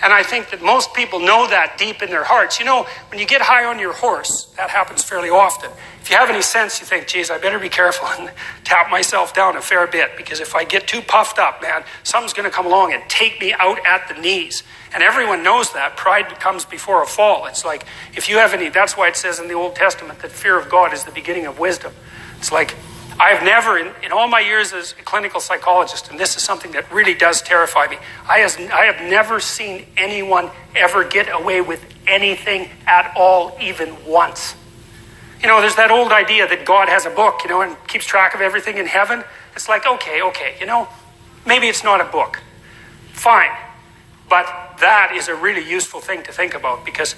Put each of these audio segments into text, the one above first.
And I think that most people know that deep in their hearts. You know, when you get high on your horse, that happens fairly often. If you have any sense, you think, geez, I better be careful and tap myself down a fair bit, because if I get too puffed up, man, something's going to come along and take me out at the knees. And everyone knows that. Pride comes before a fall. It's like, if you have any, that's why it says in the Old Testament that fear of God is the beginning of wisdom. It's like, I have never, in all my years as a clinical psychologist, and this is something that really does terrify me, I have never seen anyone ever get away with anything at all, even once. You know, there's that old idea that God has a book, you know, and keeps track of everything in heaven. It's like, okay, you know, maybe it's not a book. Fine. But that is a really useful thing to think about, because,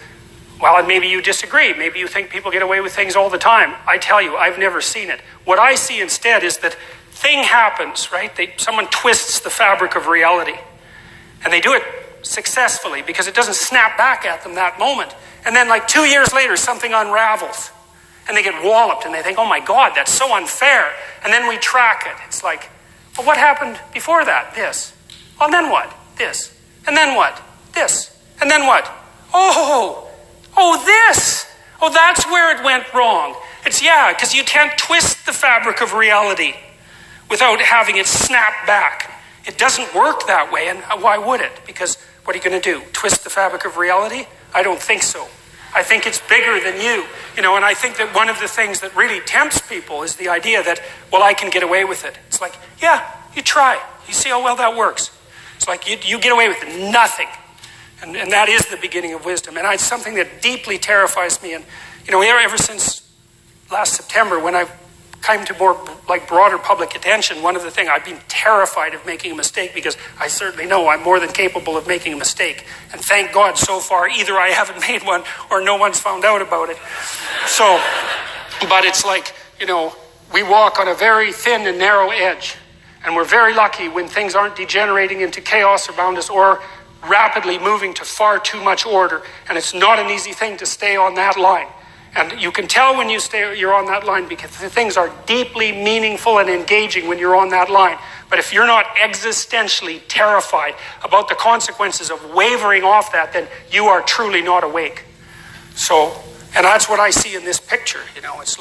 well, and maybe you disagree. Maybe you think people get away with things all the time. I tell you, I've never seen it. What I see instead is that thing happens, right? Someone twists the fabric of reality. And they do it successfully because it doesn't snap back at them that moment. And then like 2 years later, something unravels. And they get walloped and they think, oh my God, that's so unfair. And then we track it. It's like, well, what happened before that? This. Well, then what? This. And then what? This. And then what? Oh, this. Oh, that's where it went wrong. It's, because you can't twist the fabric of reality without having it snap back. It doesn't work that way, and why would it? Because what are you going to do? Twist the fabric of reality? I don't think so. I think it's bigger than you. You know, and I think that one of the things that really tempts people is the idea that, well, I can get away with it. It's like, you try. You see how well that works. It's like you get away with nothing. And that is the beginning of wisdom. And it's something that deeply terrifies me. And, you know, ever since last September, when I came to more like broader public attention, one of the things, I've been terrified of making a mistake, because I certainly know I'm more than capable of making a mistake. And thank God so far, either I haven't made one or no one's found out about it. So, but it's like, you know, we walk on a very thin and narrow edge. And we're very lucky when things aren't degenerating into chaos around us or rapidly moving to far too much order. And it's not an easy thing to stay on that line. And you can tell when you're on that line, because the things are deeply meaningful and engaging when you're on that line. But if you're not existentially terrified about the consequences of wavering off that, then you are truly not awake. So, and that's what I see in this picture. You know, it's like,